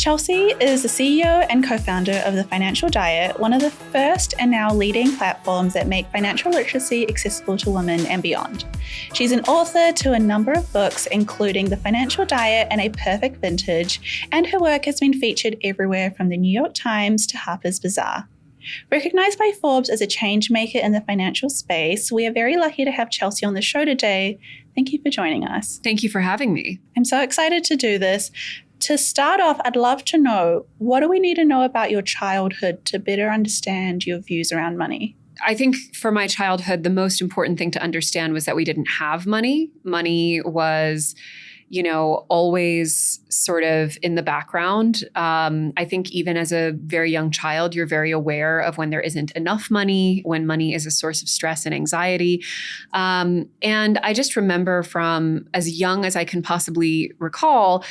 Chelsea is the CEO and co-founder of The Financial Diet, one of the first and now leading platforms that make financial literacy accessible to women and beyond. She's an author to a number of books, including The Financial Diet and A Perfect Vintage, and her work has been featured everywhere from the New York Times to Harper's Bazaar. Recognized by Forbes as a change maker in the financial space, we are very lucky to have Chelsea on the show today. Thank you for joining us. Thank you for having me. I'm so excited to do this. To start off, I'd love to know, what do we need to know about your childhood to better understand your views around money? I think for my childhood, the most important thing to understand was that we didn't have money. Money was, always sort of in the background. I think even as a very young child, you're very aware of when there isn't enough money, when money is a source of stress and anxiety. And I just remember from as young as I can possibly recall,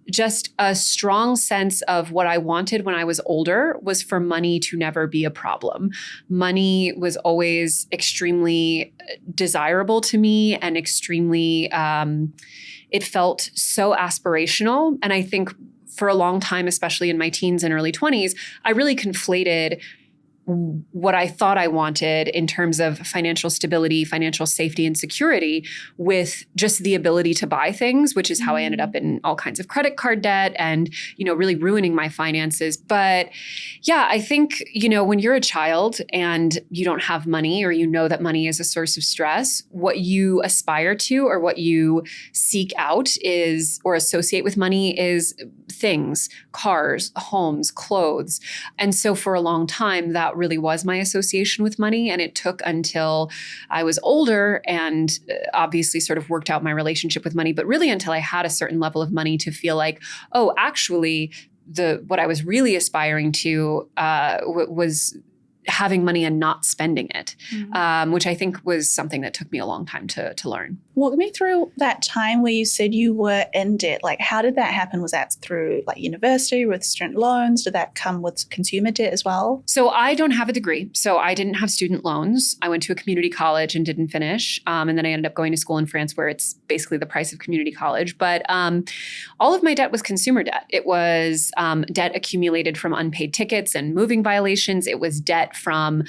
just a strong sense of what I wanted when I was older was for money to never be a problem. Money was always extremely desirable to me and extremely, it felt so aspirational. And I think for a long time, especially in my teens and early 20s, I really conflated what I thought I wanted in terms of financial stability, financial safety, and security with just the ability to buy things, which is how I ended up in all kinds of credit card debt and, really ruining my finances. But yeah, I think, when you're a child and you don't have money or that money is a source of stress, what you aspire to or what you seek out is or associate with money is things, cars, homes, clothes. And so for a long time, that really was my association with money. And it took until I was older and obviously sort of worked out my relationship with money, but really until I had a certain level of money to feel like, oh, actually, what I was really aspiring to was having money and not spending it, which I think was something that took me a long time to learn. Walk me through that time where you said you were in debt. Like, how did that happen? Was that through university with student loans? Did that come with consumer debt as well? So I don't have a degree. So I didn't have student loans. I went to a community college and didn't finish. And then I ended up going to school in France where it's basically the price of community college. But all of my debt was consumer debt. It was debt accumulated from unpaid tickets and moving violations. It was debt from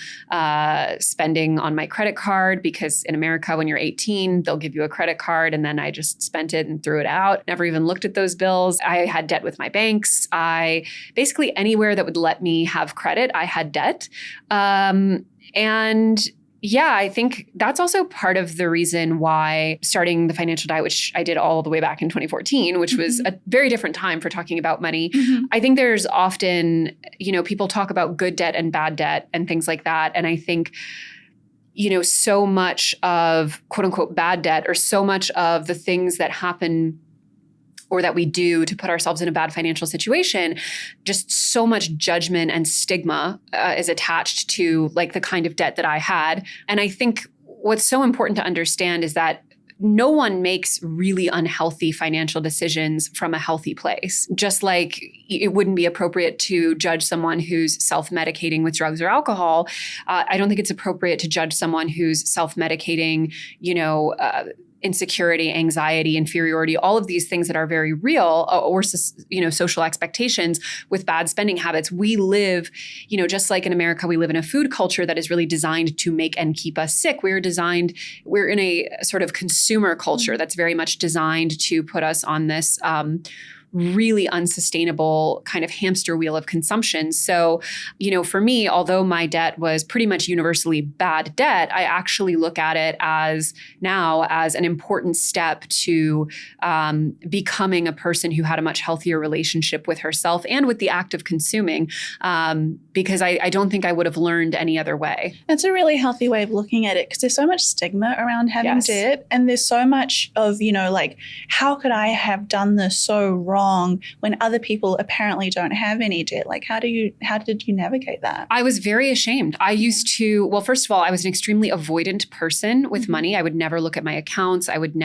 spending on my credit card, because in America, when you're 18, they'll give you a credit card, and then I just spent it and threw it out. Never even looked at those bills. I had debt with my banks. Basically anywhere that would let me have credit, I had debt. And yeah, I think that's also part of the reason why starting The Financial Diet, which I did all the way back in 2014, which was a very different time for talking about money. I think there's often, people talk about good debt and bad debt and things like that. And I think, so much of quote unquote bad debt, or so much of the things that happen or that we do to put ourselves in a bad financial situation, just so much judgment and stigma is attached to like the kind of debt that I had. And I think what's so important to understand is that no one makes really unhealthy financial decisions from a healthy place. Just like it wouldn't be appropriate to judge someone who's self-medicating with drugs or alcohol, I don't think it's appropriate to judge someone who's self-medicating, insecurity, anxiety, inferiority, all of these things that are very real, or social expectations with bad spending habits. We live, just like in America, we live in a food culture that is really designed to make and keep us sick. We're in a sort of consumer culture that's very much designed to put us on this really unsustainable kind of hamster wheel of consumption. So, for me, although my debt was pretty much universally bad debt, I actually look at it as an important step to becoming a person who had a much healthier relationship with herself and with the act of consuming, because I don't think I would have learned any other way. That's a really healthy way of looking at it, because there's so much stigma around having debt, and there's so much of, how could I have done this so wrong when other people apparently don't have any debt? Like, how did you navigate that? I was very ashamed. I used to, first of all, I was an extremely avoidant person with money. I would never look at my accounts. I would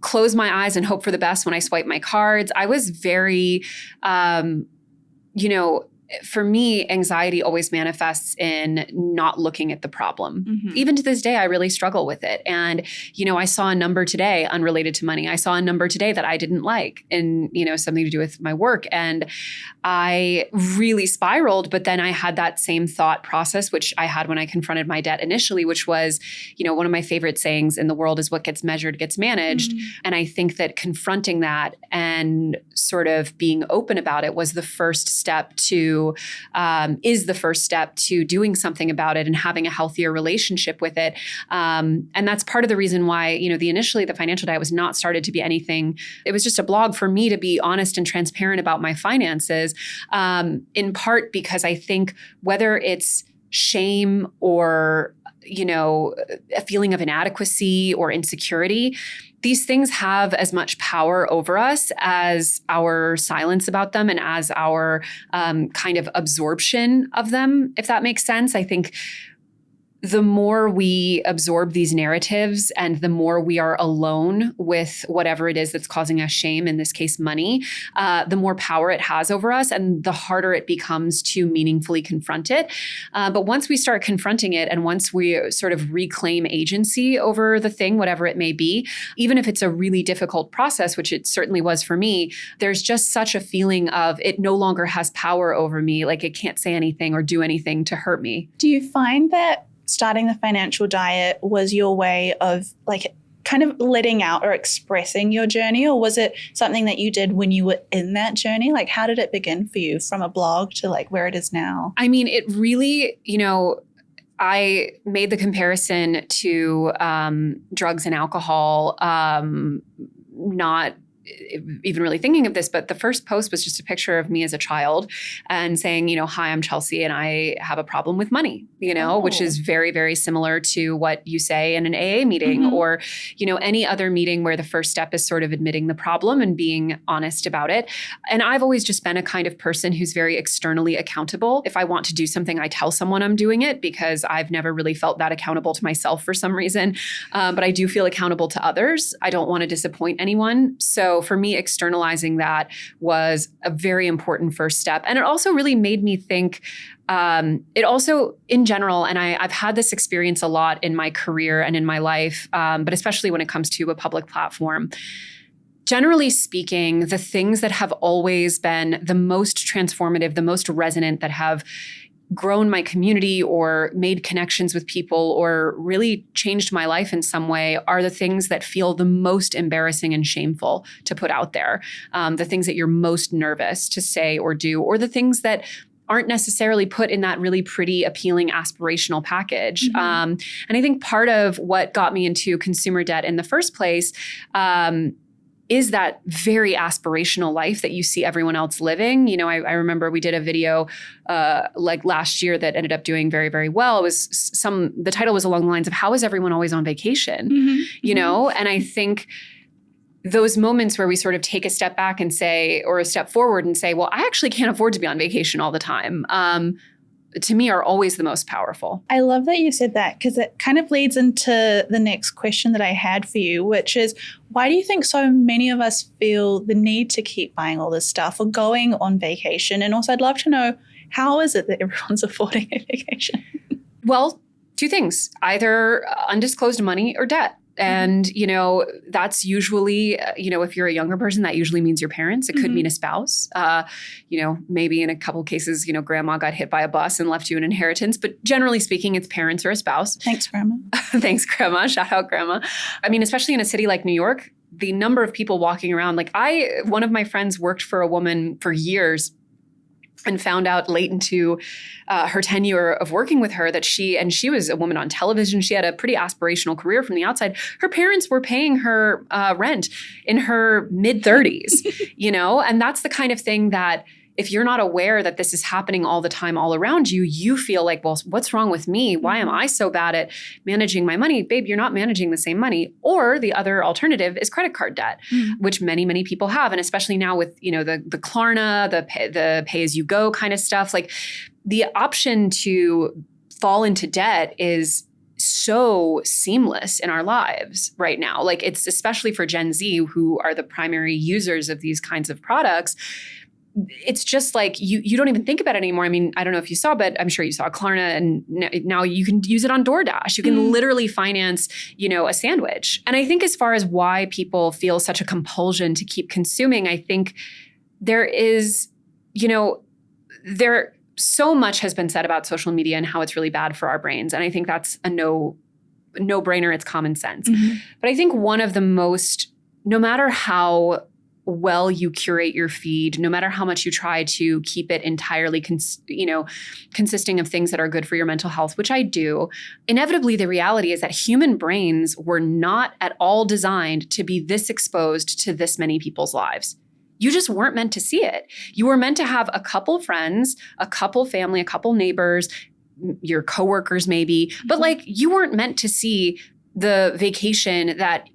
close my eyes and hope for the best when I swipe my cards. I was very, for me, anxiety always manifests in not looking at the problem. Mm-hmm. Even to this day, I really struggle with it. And, I saw a number today unrelated to money. I saw a number today that I didn't like and, something to do with my work. And I really spiraled, but then I had that same thought process, which I had when I confronted my debt initially, which was, one of my favorite sayings in the world is what gets measured gets managed. Mm. And I think that confronting that and sort of being open about it was the first step is the first step to doing something about it and having a healthier relationship with it. And that's part of the reason why, initially the financial diet was not started to be anything. It was just a blog for me to be honest and transparent about my finances, in part because I think whether it's shame or, a feeling of inadequacy or insecurity, these things have as much power over us as our silence about them and as our kind of absorption of them, if that makes sense. I think the more we absorb these narratives and the more we are alone with whatever it is that's causing us shame, in this case, money, the more power it has over us and the harder it becomes to meaningfully confront it. But once we start confronting it and once we sort of reclaim agency over the thing, whatever it may be, even if it's a really difficult process, which it certainly was for me, there's just such a feeling of it no longer has power over me, like it can't say anything or do anything to hurt me. Do you find that starting the financial diet was your way of like kind of letting out or expressing your journey, or was it something that you did when you were in that journey? Like, how did it begin for you from a blog to like where it is now? I mean, it really, I made the comparison to drugs and alcohol, not even really thinking of this, but the first post was just a picture of me as a child and saying, hi, I'm Chelsea and I have a problem with money, which is very, very similar to what you say in an AA meeting or, any other meeting where the first step is sort of admitting the problem and being honest about it. And I've always just been a kind of person who's very externally accountable. If I want to do something, I tell someone I'm doing it because I've never really felt that accountable to myself for some reason. But I do feel accountable to others. I don't want to disappoint anyone. So for me, externalizing that was a very important first step. And it also really made me think, it also in general, and I've had this experience a lot in my career and in my life, but especially when it comes to a public platform. Generally speaking, the things that have always been the most transformative, the most resonant, that have grown my community or made connections with people or really changed my life in some way are the things that feel the most embarrassing and shameful to put out there. The things that you're most nervous to say or do, or the things that aren't necessarily put in that really pretty, appealing, aspirational package. And I think part of what got me into consumer debt in the first place is that very aspirational life that you see everyone else living. I remember we did a video like last year that ended up doing very, very well. It was the title was along the lines of how is everyone always on vacation? And I think those moments where we sort of take a step back and say, or a step forward and say, well, I actually can't afford to be on vacation all the time. To me are always the most powerful. I love that you said that because it kind of leads into the next question that I had for you, which is why do you think so many of us feel the need to keep buying all this stuff or going on vacation? And also I'd love to know, how is it that everyone's affording a vacation? Well, two things, either undisclosed money or debt. And, that's usually, if you're a younger person, that usually means your parents. It could mean a spouse. Maybe in a couple of cases, grandma got hit by a bus and left you an inheritance. But generally speaking, it's parents or a spouse. Thanks, Grandma. Thanks, Grandma. Shout out, Grandma. I mean, especially in a city like New York, the number of people walking around, one of my friends worked for a woman for years and found out late into her tenure of working with her that she was a woman on television. She had a pretty aspirational career from the outside. Her parents were paying her rent in her mid-30s, and that's the kind of thing that if you're not aware that this is happening all the time all around you, you feel like, well, what's wrong with me? Why am I so bad at managing my money? Babe, you're not managing the same money. Or the other alternative is credit card debt, which many, many people have. And especially now with, the Klarna, the pay-as-you-go kind of stuff, like the option to fall into debt is so seamless in our lives right now. Like it's especially for Gen Z, who are the primary users of these kinds of products. it's just like you don't even think about it anymore. I mean, I don't know if you saw, but I'm sure you saw Klarna, and now you can use it on DoorDash. You can literally finance, a sandwich. And I think as far as why people feel such a compulsion to keep consuming, I think there is, so much has been said about social media and how it's really bad for our brains. And I think that's a no-brainer. It's common sense. But I think one of the most, no matter how well you curate your feed, no matter how much you try to keep it entirely, consisting of things that are good for your mental health, which I do, inevitably the reality is that human brains were not at all designed to be this exposed to this many people's lives. You just weren't meant to see it. You were meant to have a couple friends, a couple family, a couple neighbors, your coworkers maybe, but like you weren't meant to see the vacation that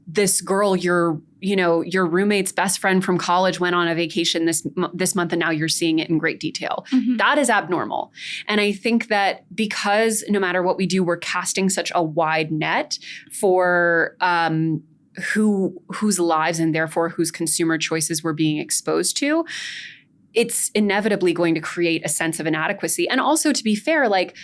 this girl, your roommate's best friend from college went on a vacation this month, and now you're seeing it in great detail. That is abnormal. And I think that because no matter what we do, we're casting such a wide net for whose lives and therefore whose consumer choices we're being exposed to, it's inevitably going to create a sense of inadequacy. And also, to be fair, like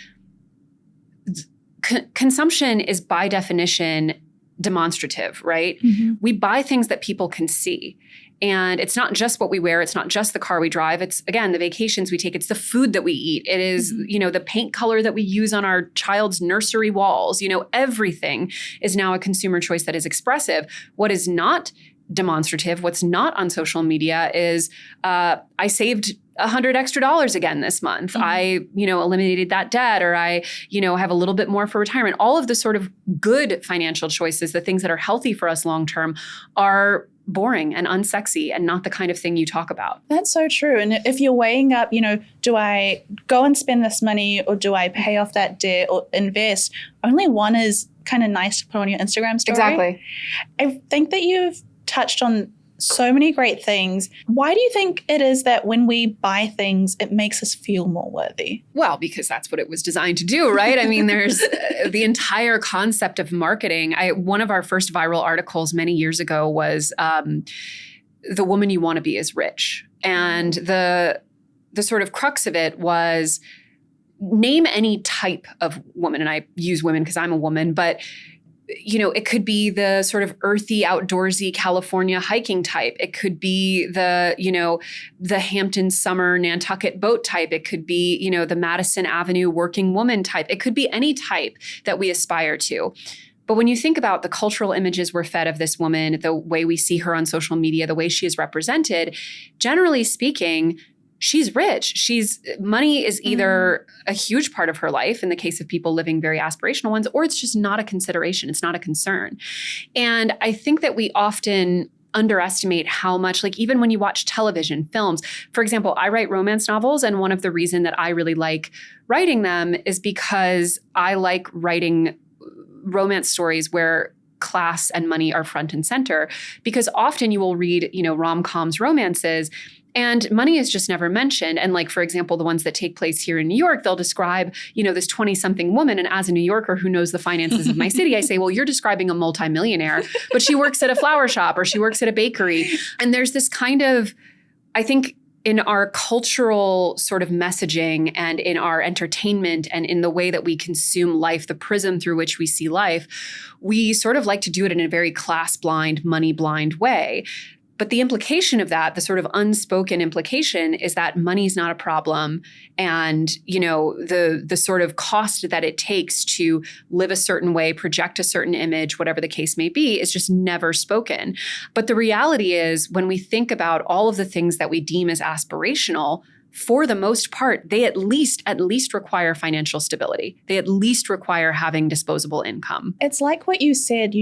consumption is by definition demonstrative, right? We buy things that people can see. And it's not just what we wear. It's not just the car we drive. It's, again, the vacations we take. It's the food that we eat. It is, the paint color that we use on our child's nursery walls. Everything is now a consumer choice that is expressive. What is not demonstrative, what's not on social media is I saved $100 extra again this month. I, eliminated that debt, or I, have a little bit more for retirement. All of the sort of good financial choices, the things that are healthy for us long-term, are boring and unsexy and not the kind of thing you talk about. That's so true. And if you're weighing up, do I go and spend this money, or do I pay off that debt or invest? Only one is kind of nice to put on your Instagram story. Exactly. I think that you've touched on so many great things. Why do you think it is that when we buy things, it makes us feel more worthy? Well, because that's what it was designed to do, right? I mean, there's the entire concept of marketing. One of our first viral articles many years ago was The Woman You Want to Be is Rich. And the sort of crux of it was name any type of woman. And I use women because I'm a woman, but it could be the sort of earthy, outdoorsy California hiking type. It could be the Hampton summer Nantucket boat type. It could be, the Madison Avenue working woman type. It could be any type that we aspire to. But when you think about the cultural images we're fed of this woman, the way we see her on social media, the way she is represented, generally speaking, she's rich. Money is either a huge part of her life in the case of people living very aspirational ones, or it's just not a consideration. It's not a concern. And I think that we often underestimate how much, like even when you watch television, films, for example, I write romance novels. And one of the reasons that I really like writing them is because I like writing romance stories where class and money are front and center, because often you will read, rom-coms, romances, and money is just never mentioned. And like, for example, the ones that take place here in New York, they'll describe, this 20-something woman. And as a New Yorker who knows the finances of my city, I say, well, you're describing a multimillionaire, but she works at a flower shop or she works at a bakery. And there's this kind of, I think, in our cultural sort of messaging and in our entertainment and in the way that we consume life, the prism through which we see life, we sort of like to do it in a very class-blind, money-blind way. But the implication of that, the sort of unspoken implication, is that money's not a problem. And, the sort of cost that it takes to live a certain way, project a certain image, whatever the case may be, is just never spoken. But the reality is, when we think about all of the things that we deem as aspirational, for the most part, they at least require financial stability. They at least require having disposable income. It's like what you said,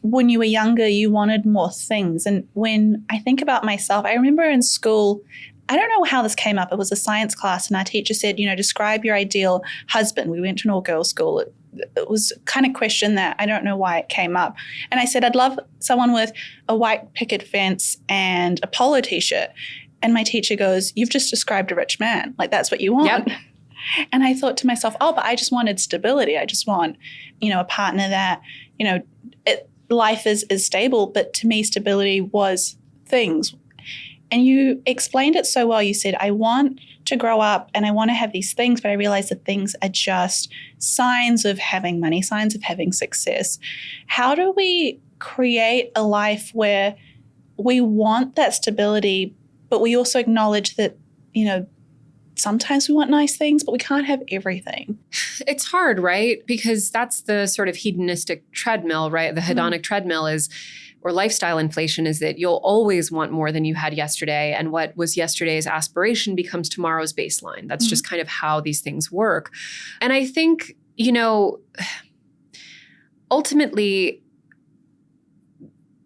when you were younger, you wanted more things. And when I think about myself, I remember in school, I don't know how this came up. It was a science class and our teacher said, describe your ideal husband. We went to an all-girls school. It was kind of question that I don't know why it came up. And I said, I'd love someone with a white picket fence and a polo t-shirt. And my teacher goes, you've just described a rich man. Like, that's what you want. Yep. And I thought to myself, but I just wanted stability. I just want, a partner that, life is stable. But to me, stability was things. And you explained it so well. You said, I want to grow up and I want to have these things, but I realize that things are just signs of having money, signs of having success. How do we create a life where we want that stability, but we also acknowledge that, you know, sometimes we want nice things, but we can't have everything? It's hard, right? Because that's the sort of hedonistic treadmill, right? The hedonic treadmill is, or lifestyle inflation is that you'll always want more than you had yesterday. And what was yesterday's aspiration becomes tomorrow's baseline. That's just kind of how these things work. And I think, you know, ultimately,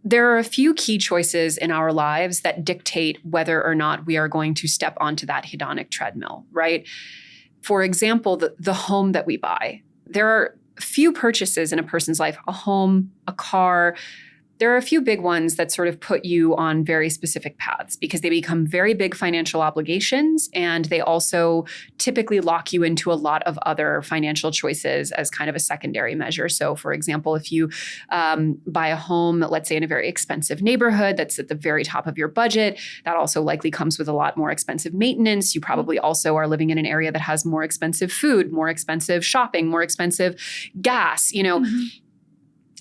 there are a few key choices in our lives that dictate whether or not we are going to step onto that hedonic treadmill, right? For example, the home that we buy. There are few purchases in a person's life, a home, a car. There are a few big ones that sort of put you on very specific paths because they become very big financial obligations, and they also typically lock you into a lot of other financial choices as kind of a secondary measure. So for example, if you buy a home, let's say in a very expensive neighborhood that's at the very top of your budget, that also likely comes with a lot more expensive maintenance. You probably also are living in an area that has more expensive food, more expensive shopping, more expensive gas. You know,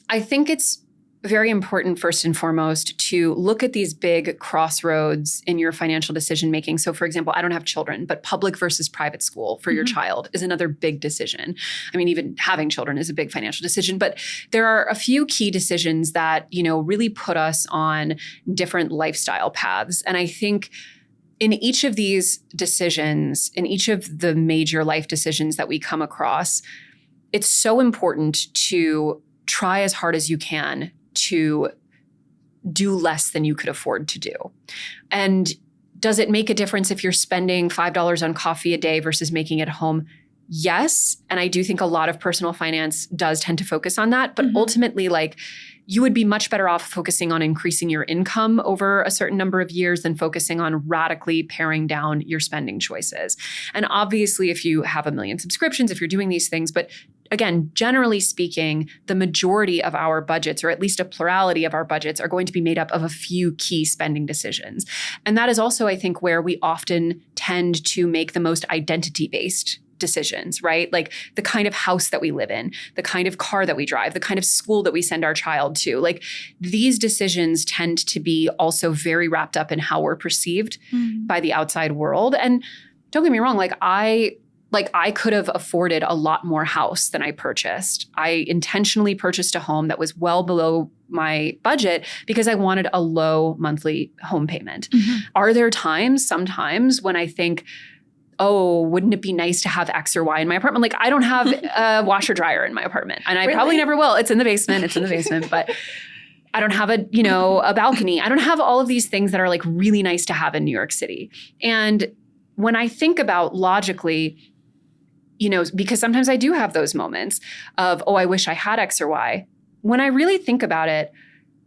I think it's very important, first and foremost, to look at these big crossroads in your financial decision making. So, for example, I don't have children, but public versus private school for your child is another big decision. I mean, even having children is a big financial decision, but there are a few key decisions that, you know, really put us on different lifestyle paths. And I think in each of these decisions, in each of the major life decisions that we come across, it's so important to try as hard as you can to do less than you could afford to do. And does it make a difference if you're spending $5 on coffee a day versus making it home? Yes. And I do think a lot of personal finance does tend to focus on that. But ultimately, like, you would be much better off focusing on increasing your income over a certain number of years than focusing on radically paring down your spending choices. And obviously, if you have 1 million subscriptions, if you're doing these things, but again, generally speaking, the majority of our budgets, or at least a plurality of our budgets, are going to be made up of a few key spending decisions. And that is also, I think, where we often tend to make the most identity-based decisions, right? Like the kind of house that we live in, the kind of car that we drive, the kind of school that we send our child to. Like, these decisions tend to be also very wrapped up in how we're perceived by the outside world. And don't get me wrong, I could have afforded a lot more house than I purchased. I intentionally purchased a home that was well below my budget because I wanted a low monthly home payment. Are there sometimes when I think, oh, wouldn't it be nice to have X or Y in my apartment? Like, I don't have a washer dryer in my apartment, and I probably never will. It's in the basement, but I don't have a balcony. I don't have all of these things that are like really nice to have in New York City. And when I think about logically, you know, because sometimes I do have those moments of, oh, I wish I had X or Y. When I really think about it,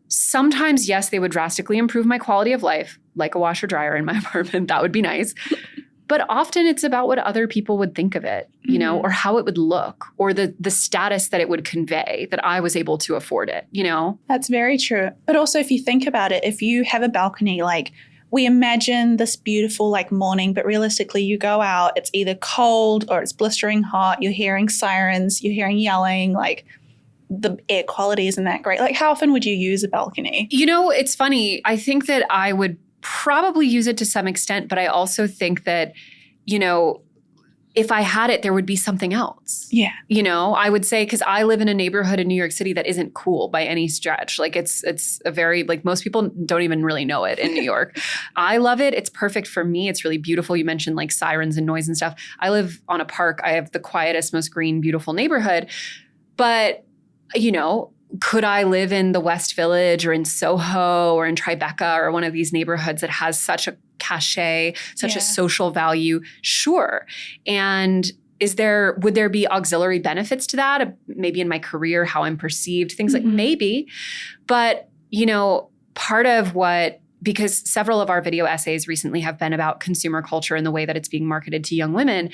sometimes, yes, they would drastically improve my quality of life, like a washer dryer in my apartment. That would be nice. But often it's about what other people would think of it, you know, or how it would look, or the status that it would convey that I was able to afford it, you know? That's very true. But also, if you think about it, if you have a balcony, like, we imagine this beautiful like morning, but realistically you go out, it's either cold or it's blistering hot. You're hearing sirens, you're hearing yelling, like the air quality isn't that great. Like, how often would you use a balcony? You know, it's funny. I think that I would probably use it to some extent, but I also think that, you know, if I had it, there would be something else. Yeah. You know, I would say, because I live in a neighborhood in New York City that isn't cool by any stretch. Like, it's a very, like, most people don't even really know it in New York. I love it. It's perfect for me. It's really beautiful. You mentioned like sirens and noise and stuff. I live on a park. I have the quietest, most green, beautiful neighborhood. But, you know, could I live in the West Village or in Soho or in Tribeca or one of these neighborhoods that has such a cachet, such a social value? Sure. And would there be auxiliary benefits to that? Maybe in my career, how I'm perceived, things like maybe. But, you know, part of because several of our video essays recently have been about consumer culture and the way that it's being marketed to young women,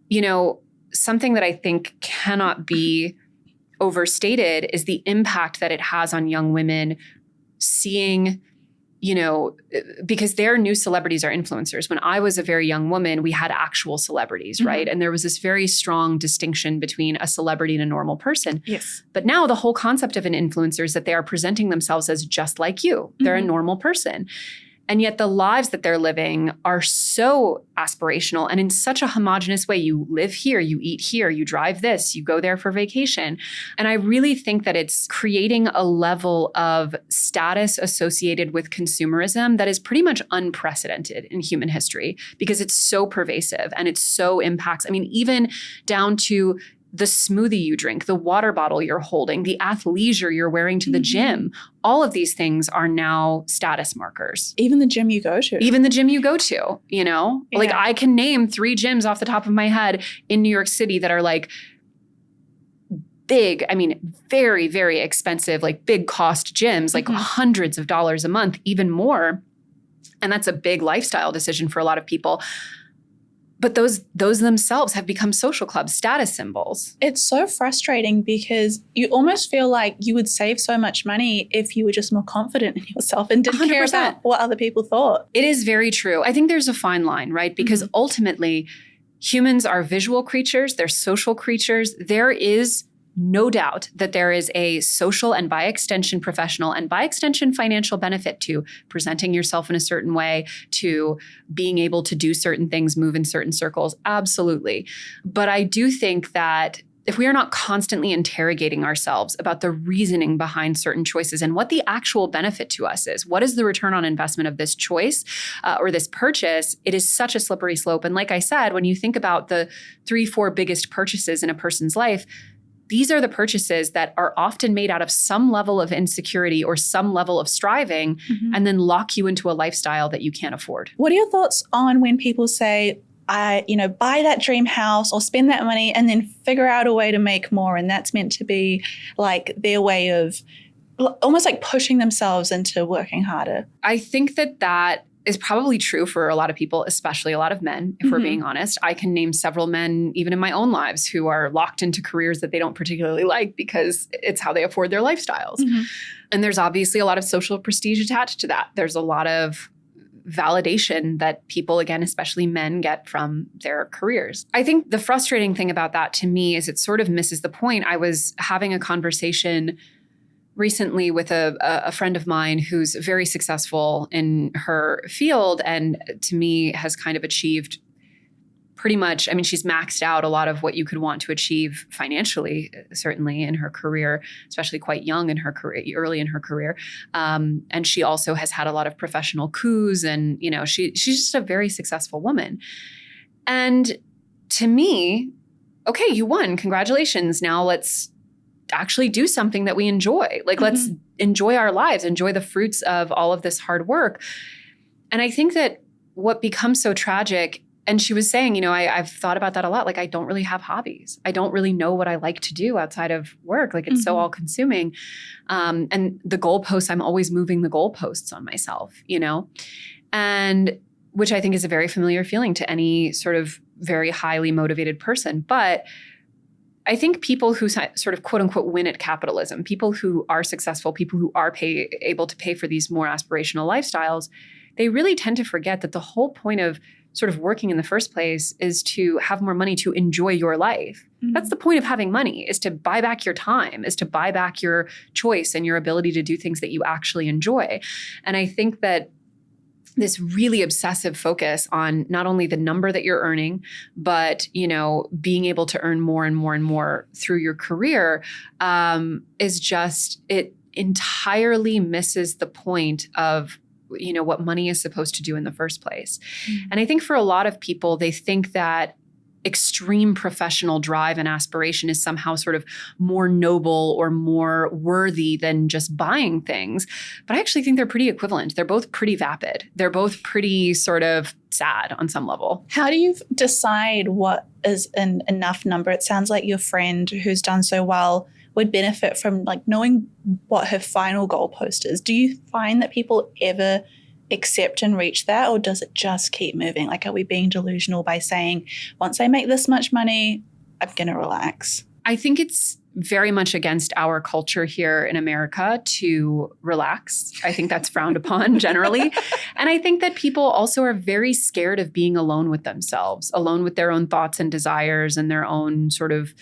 you know, something that I think cannot be overstated is the impact that it has on young women seeing because their new celebrities are influencers. When I was a very young woman, we had actual celebrities, right? And there was this very strong distinction between a celebrity and a normal person. Yes. But now the whole concept of an influencer is that they are presenting themselves as just like you. They're a normal person. And yet the lives that they're living are so aspirational and in such a homogenous way. You live here, you eat here, you drive this, you go there for vacation. And I really think that it's creating a level of status associated with consumerism that is pretty much unprecedented in human history because it's so pervasive and it so impacts, even down to the smoothie you drink, the water bottle you're holding, the athleisure you're wearing to the gym. All of these things are now status markers. Even the gym you go to. Yeah. Like I can name 3 gyms off the top of my head in New York City that are like big, very, very expensive, like big cost gyms, like hundreds of dollars a month, even more. And that's a big lifestyle decision for a lot of people. But those themselves have become social clubs, status symbols. It's so frustrating because you almost feel like you would save so much money if you were just more confident in yourself and didn't 100%. Care about what other people thought. It is very true. I think there's a fine line, right? Because ultimately, humans are visual creatures. They're social creatures. There is no doubt that there is a social and by extension professional and by extension financial benefit to presenting yourself in a certain way, to being able to do certain things, move in certain circles. Absolutely. But I do think that if we are not constantly interrogating ourselves about the reasoning behind certain choices and what the actual benefit to us is, what is the return on investment of this choice or this purchase, it is such a slippery slope. And like I said, when you think about the 3-4 biggest purchases in a person's life, these are the purchases that are often made out of some level of insecurity or some level of striving and then lock you into a lifestyle that you can't afford. What are your thoughts on when people say, buy that dream house or spend that money and then figure out a way to make more? And that's meant to be like their way of almost like pushing themselves into working harder. I think that is probably true for a lot of people, especially a lot of men, if we're being honest. I can name several men, even in my own lives, who are locked into careers that they don't particularly like because it's how they afford their lifestyles. And there's obviously a lot of social prestige attached to that. There's a lot of validation that people, again, especially men, get from their careers. I think the frustrating thing about that to me is it sort of misses the point. I was having a conversation recently with a friend of mine who's very successful in her field and to me has kind of achieved pretty much, she's maxed out a lot of what you could want to achieve financially, certainly in her career, especially quite young in her career, early in her career. And she also has had a lot of professional coups and, she's just a very successful woman. And to me, okay, you won, congratulations. Now let's actually do something that we enjoy. Like, let's enjoy our lives, enjoy the fruits of all of this hard work. And I think that what becomes so tragic, and she was saying, I've thought about that a lot. Like, I don't really have hobbies. I don't really know what I like to do outside of work. Like, it's so all consuming. And the goalposts, I'm always moving the goalposts on myself, and which I think is a very familiar feeling to any sort of very highly motivated person. But I think people who sort of quote unquote win at capitalism, people who are successful, people who are able to pay for these more aspirational lifestyles, they really tend to forget that the whole point of sort of working in the first place is to have more money to enjoy your life. That's the point of having money, is to buy back your time, is to buy back your choice and your ability to do things that you actually enjoy. And I think that this really obsessive focus on not only the number that you're earning, but, being able to earn more and more and more through your career is just, it entirely misses the point of, what money is supposed to do in the first place. And I think for a lot of people, they think that extreme professional drive and aspiration is somehow sort of more noble or more worthy than just buying things. But I actually think they're pretty equivalent. They're both pretty vapid. They're both pretty sort of sad on some level. How do you decide what is an enough number? It sounds like your friend who's done so well would benefit from like knowing what her final goalpost is. Do you find that people ever accept and reach that, or does it just keep moving? Like, are we being delusional by saying, once I make this much money, I'm going to relax? I think it's very much against our culture here in America to relax. I think that's frowned upon generally. And I think that people also are very scared of being alone with themselves, alone with their own thoughts and desires and their own sort of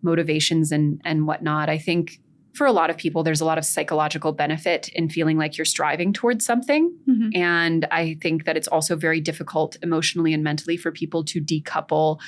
motivations and whatnot. I think for a lot of people, there's a lot of psychological benefit in feeling like you're striving towards something. Mm-hmm. And I think that it's also very difficult emotionally and mentally for people to decouple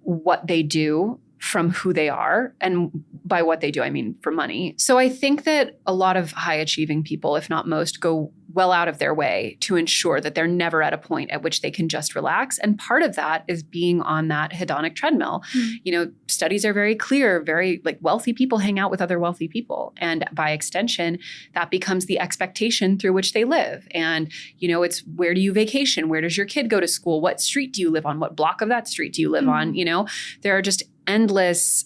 what they do from who they are. And by what they do, I mean for money. So I think that a lot of high achieving people, if not most, go well out of their way to ensure that they're never at a point at which they can just relax. And part of that is being on that hedonic treadmill. Mm-hmm. You know, studies are very clear, very like wealthy people hang out with other wealthy people. And by extension, that becomes the expectation through which they live. And, you know, it's where do you vacation? Where does your kid go to school? What street do you live on? What block of that street do you live on? You know, there are just endless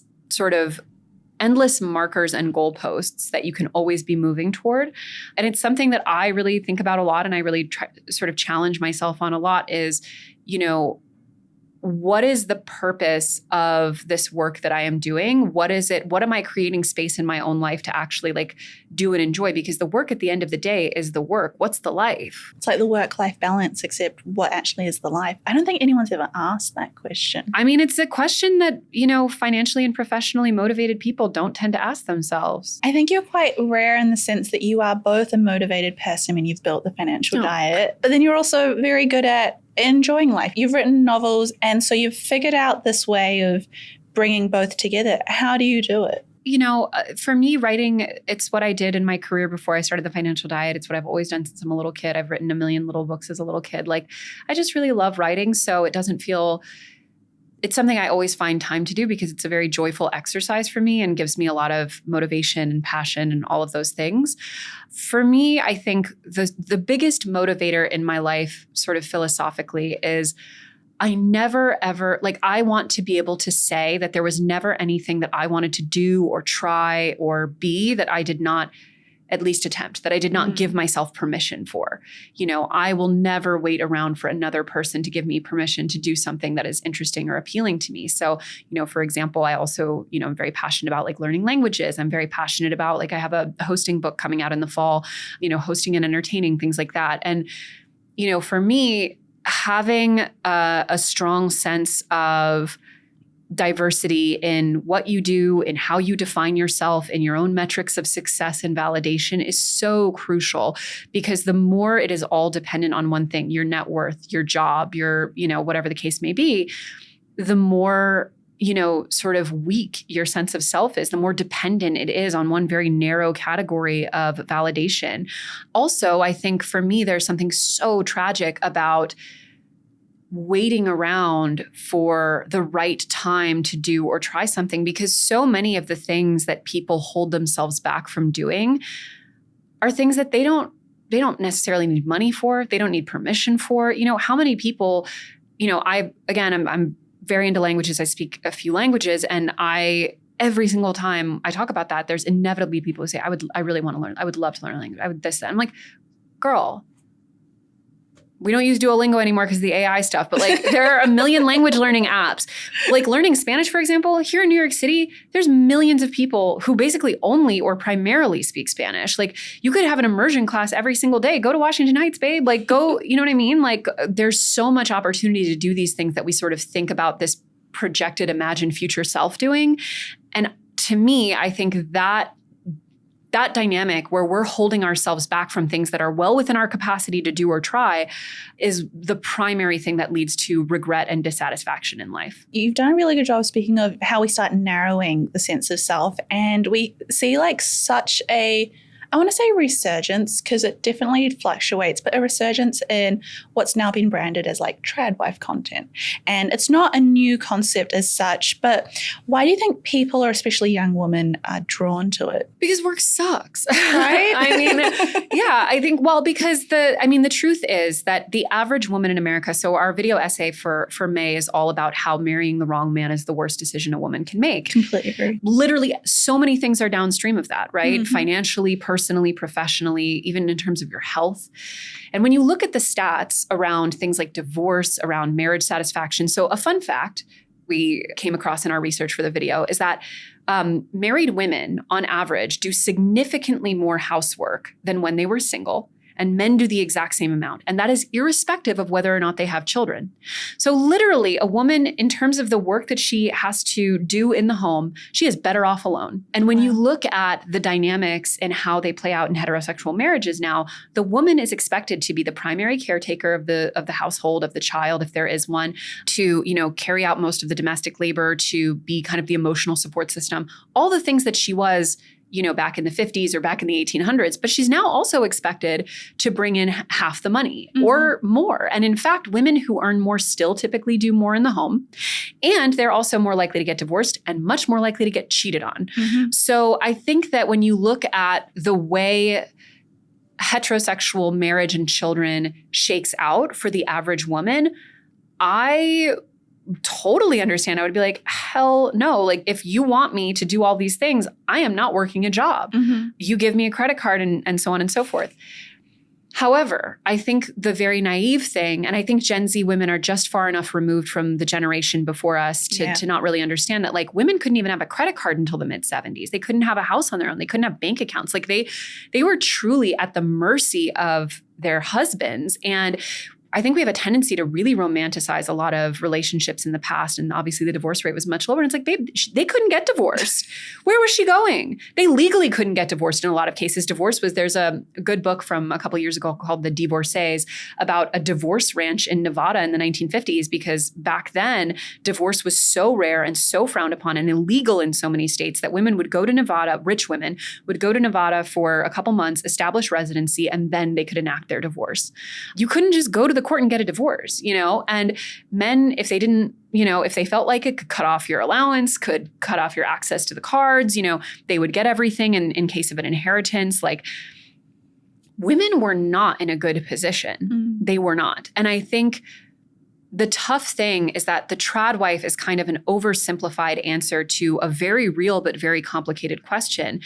markers and goalposts that you can always be moving toward. And it's something that I really think about a lot and I really sort of challenge myself on a lot is, you know, what is the purpose of this work that I am doing? What is it? What am I creating space in my own life to actually like do and enjoy? Because the work at the end of the day is the work. What's the life? It's like the work-life balance, except what actually is the life? I don't think anyone's ever asked that question. I mean, it's a question that, you know, financially and professionally motivated people don't tend to ask themselves. I think you're quite rare in the sense that you are both a motivated person when you've built the financial diet, but then you're also very good at enjoying life. You've written novels, and so you've figured out this way of bringing both together. How do you do it? You know, for me, writing, it's what I did in my career before I started the financial diet. It's what I've always done since I'm a little kid. I've written a million little books as a little kid. Like, I just really love writing. So it doesn't feel, it's something I always find time to do because it's a very joyful exercise for me and gives me a lot of motivation and passion and all of those things. For me, I think the biggest motivator in my life, sort of philosophically, is I never ever, like, I want to be able to say that there was never anything that I wanted to do or try or be that I did not at least attempt, that I did not give myself permission for. You know, I will never wait around for another person to give me permission to do something that is interesting or appealing to me. So, you know, for example, I also, you know, I'm very passionate about like learning languages. I'm very passionate about like, I have a hosting book coming out in the fall, you know, hosting and entertaining, things like that. And, you know, for me, having a strong sense of diversity in what you do and how you define yourself and your own metrics of success and validation is so crucial, because the more it is all dependent on one thing, your net worth, your job, your, you know, whatever the case may be, the more, you know, sort of weak your sense of self is, the more dependent it is on one very narrow category of validation. Also, I think for me, there's something so tragic about waiting around for the right time to do or try something, because so many of the things that people hold themselves back from doing are things that they don't necessarily need money for. They don't need permission for. You know, how many people, you know, I'm very into languages. I speak a few languages, and every single time I talk about that, there's inevitably people who say, I really want to learn. I would love to learn a language. I would this, that. I'm like, girl, we don't use Duolingo anymore because of the AI stuff, but like there are a million language learning apps. Like learning Spanish, for example, here in New York City, there's millions of people who basically only or primarily speak Spanish. Like you could have an immersion class every single day. Go to Washington Heights, babe. Like go, you know what I mean? Like there's so much opportunity to do these things that we sort of think about this projected, imagined future self doing. And to me, I think that dynamic where we're holding ourselves back from things that are well within our capacity to do or try is the primary thing that leads to regret and dissatisfaction in life. You've done a really good job speaking of how we start narrowing the sense of self, and we see like such a, I want to say resurgence, because it definitely fluctuates, but a resurgence in what's now been branded as like Tradwife content. And it's not a new concept as such, but why do you think people, or especially young women, are drawn to it? Because work sucks, right? I mean, yeah, I think, well, because the truth is that the average woman in America, so our video essay for May is all about how marrying the wrong man is the worst decision a woman can make. Completely agree. Literally, so many things are downstream of that, right? Mm-hmm. Financially, personally, professionally, even in terms of your health. And when you look at the stats around things like divorce, around marriage satisfaction, so a fun fact we came across in our research for the video is that married women on average do significantly more housework than when they were single. And men do the exact same amount. And that is irrespective of whether or not they have children. So literally, a woman, in terms of the work that she has to do in the home, she is better off alone. And when you look at the dynamics and how they play out in heterosexual marriages now, the woman is expected to be the primary caretaker of the household, of the child, if there is one, to, carry out most of the domestic labor, to be kind of the emotional support system, all the things that she was back in the 50s or back in the 1800s, but she's now also expected to bring in half the money or more. And in fact, women who earn more still typically do more in the home. And they're also more likely to get divorced and much more likely to get cheated on. So I think that when you look at the way heterosexual marriage and children shakes out for the average woman, I totally understand. I would be like, hell no. Like, if you want me to do all these things, I am not working a job. You give me a credit card and so on and so forth. However, I think the very naive thing, and I think Gen Z women are just far enough removed from the generation before us to not really understand that, like, women couldn't even have a credit card until the mid-70s. They couldn't have a house on their own. They couldn't have bank accounts. Like, they were truly at the mercy of their husbands. And I think we have a tendency to really romanticize a lot of relationships in the past. And obviously the divorce rate was much lower. And it's like, babe, they couldn't get divorced. Where was she going? They legally couldn't get divorced in a lot of cases. There's a good book from a couple of years ago called The Divorcees about a divorce ranch in Nevada in the 1950s, because back then divorce was so rare and so frowned upon and illegal in so many states that women would go to Nevada, rich women would go to Nevada for a couple months, establish residency, and then they could enact their divorce. You couldn't just go to the court and get a divorce, and men, if they didn't, if they felt like it, could cut off your allowance, could cut off your access to the cards, they would get everything in case of an inheritance. Like, women were not in a good position. They were not. And I think the tough thing is that the Tradwife is kind of an oversimplified answer to a very real but very complicated question.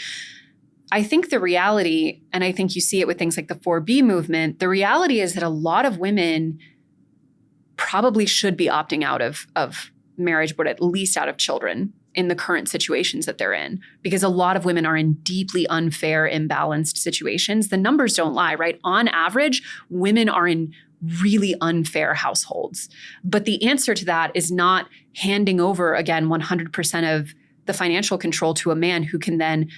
I think the reality, and I think you see it with things like the 4B movement, the reality is that a lot of women probably should be opting out of marriage, but at least out of children in the current situations that they're in, because a lot of women are in deeply unfair, imbalanced situations. The numbers don't lie, right? On average, women are in really unfair households. But the answer to that is not handing over, again, 100% of the financial control to a man who can then,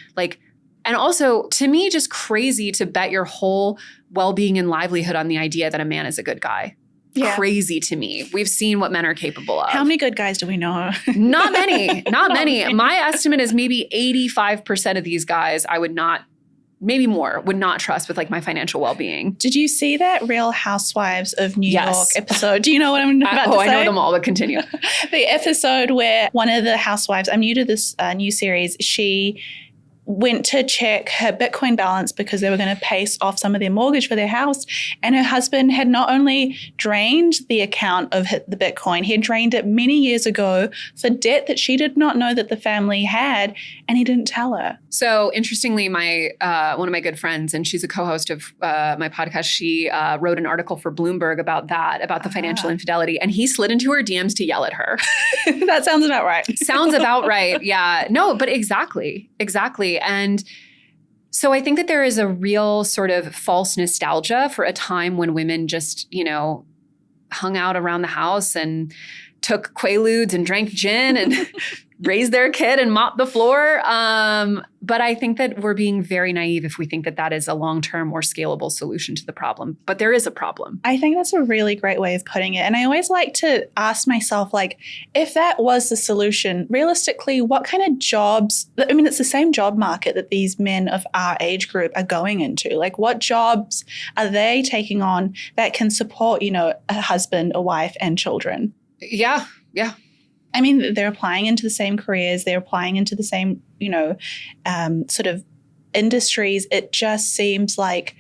and also, to me, just crazy to bet your whole well-being and livelihood on the idea that a man is a good guy. Yeah. Crazy to me. We've seen what men are capable of. How many good guys do we know? Not many. Not many. My estimate is maybe 85% of these guys I would not, maybe more, would not trust with my financial well-being. Did you see that Real Housewives of New York episode? Do you know what I'm about to say? I know them all, but continue. The episode where one of the housewives, I'm new to this new series, she went to check her Bitcoin balance because they were going to pay off some of their mortgage for their house. And her husband had not only drained the account of the Bitcoin, he had drained it many years ago for debt that she did not know that the family had, and he didn't tell her. So interestingly, my one of my good friends, and she's a co-host of my podcast, she wrote an article for Bloomberg about the financial infidelity, and he slid into her DMs to yell at her. That sounds about right. Sounds about right. Yeah. No, but exactly. And so I think that there is a real sort of false nostalgia for a time when women just, hung out around the house and took Quaaludes and drank gin and raised their kid and mopped the floor. But I think that we're being very naive if we think that that is a long-term or scalable solution to the problem. But there is a problem. I think that's a really great way of putting it. And I always like to ask myself, if that was the solution, realistically, what kind of jobs, it's the same job market that these men of our age group are going into. What jobs are they taking on that can support, a husband, a wife, and children? Yeah. They're applying into the same careers. They're applying into the same, sort of industries. It just seems like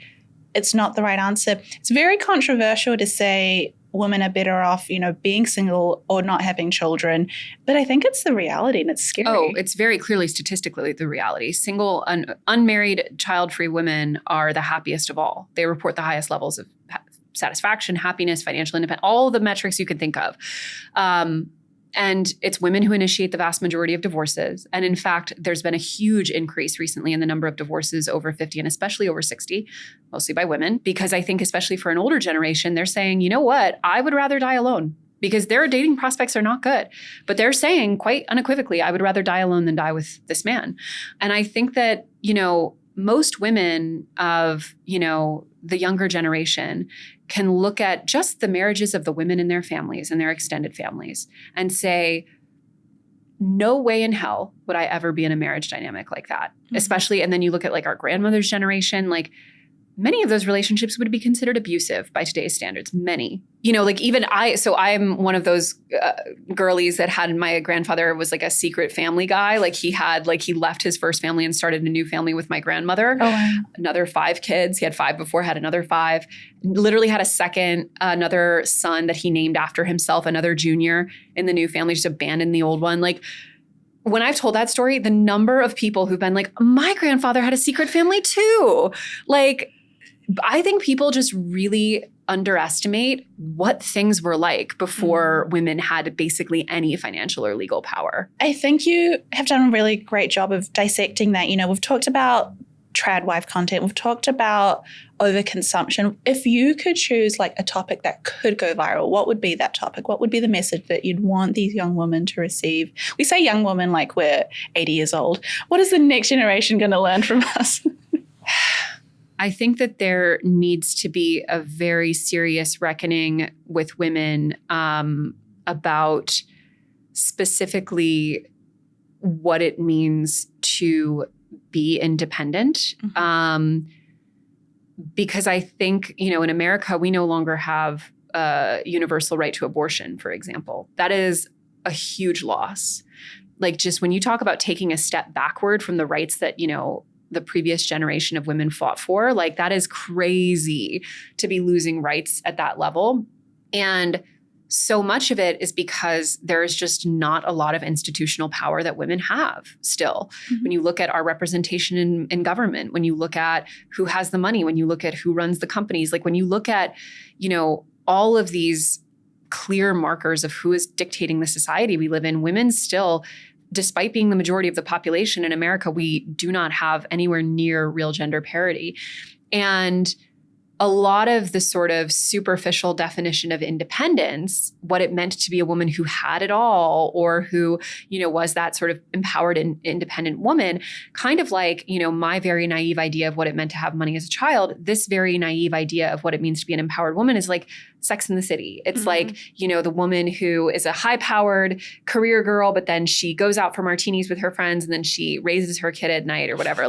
it's not the right answer. It's very controversial to say women are better off, being single or not having children. But I think it's the reality, and it's scary. Oh, it's very clearly statistically the reality. Single, unmarried, child-free women are the happiest of all. They report the highest levels of satisfaction, happiness, financial independence, all the metrics you can think of. And it's women who initiate the vast majority of divorces. And in fact, there's been a huge increase recently in the number of divorces over 50 and especially over 60, mostly by women, because I think especially for an older generation, they're saying, you know what, I would rather die alone because their dating prospects are not good. But they're saying quite unequivocally, I would rather die alone than die with this man. And I think that, most women of, the younger generation can look at just the marriages of the women in their families and their extended families and say, no way in hell would I ever be in a marriage dynamic like that. Mm-hmm. Especially, and then you look at like our grandmother's generation, like many of those relationships would be considered abusive by today's standards. Many, like even I'm one of those girlies that had, my grandfather was like a secret family guy. Like he left his first family and started a new family with my grandmother. Oh, wow. Another 5 kids. He had 5 before, had another 5, literally had another son that he named after himself, another junior in the new family, just abandoned the old one. Like, when I've told that story, the number of people who've been like, my grandfather had a secret family too. Like, I think people just really underestimate what things were like before women had basically any financial or legal power. I think you have done a really great job of dissecting that. We've talked about Tradwife content. We've talked about overconsumption. If you could choose like a topic that could go viral, what would be that topic? What would be the message that you'd want these young women to receive? We say young women like we're 80 years old. What is the next generation going to learn from us? I think that there needs to be a very serious reckoning with women about specifically what it means to be independent. Mm-hmm. Because I think, in America, we no longer have a universal right to abortion, for example. That is a huge loss. Like just when you talk about taking a step backward from the rights that, the previous generation of women fought for, like that is crazy to be losing rights at that level. And so much of it is because there is just not a lot of institutional power that women have still. Mm-hmm. When you look at our representation in government, when you look at who has the money, when you look at who runs the companies, like when you look at, all of these clear markers of who is dictating the society we live in, women still, despite being the majority of the population in America, we do not have anywhere near real gender parity. And a lot of the sort of superficial definition of independence, what it meant to be a woman who had it all or who, was that sort of empowered and independent woman, kind of like, my very naive idea of what it meant to have money as a child, this very naive idea of what it means to be an empowered woman is like Sex in the City. It's like, the woman who is a high-powered career girl, but then she goes out for martinis with her friends and then she raises her kid at night or whatever.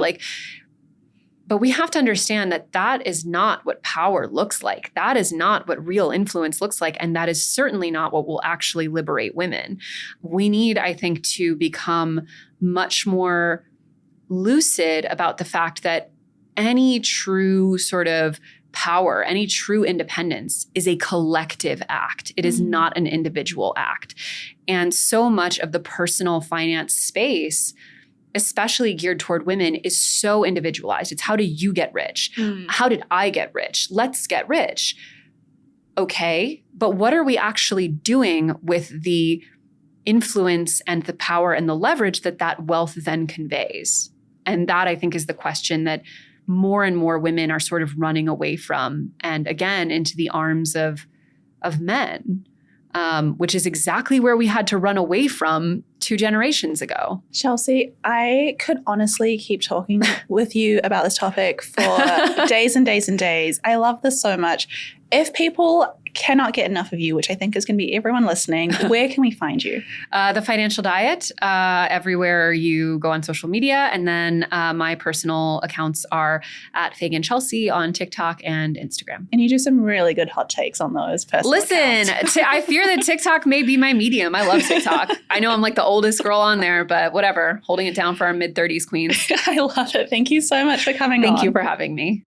But we have to understand that that is not what power looks like. That is not what real influence looks like. And that is certainly not what will actually liberate women. We need, I think, to become much more lucid about the fact that any true sort of power, any true independence is a collective act. It is not an individual act. And so much of the personal finance space, especially geared toward women, is so individualized. It's how do you get rich? How did I get rich? Let's get rich. Okay, but what are we actually doing with the influence and the power and the leverage that wealth then conveys? And that, I think, is the question that more and more women are sort of running away from, and again, into the arms of men. Which is exactly where we had to run away from 2 generations ago. Chelsea, I could honestly keep talking with you about this topic for days and days and days. I love this so much. If people cannot get enough of you, which I think is going to be everyone listening, where can we find you? The Financial Diet, everywhere you go on social media. And then my personal accounts are at Fagan Chelsea on TikTok and Instagram. And you do some really good hot takes on those personal accounts. I fear that TikTok may be my medium. I love TikTok. I know I'm like the oldest girl on there, but whatever. Holding it down for our mid-30s queens. I love it. Thank you so much for coming on. Thank you for having me.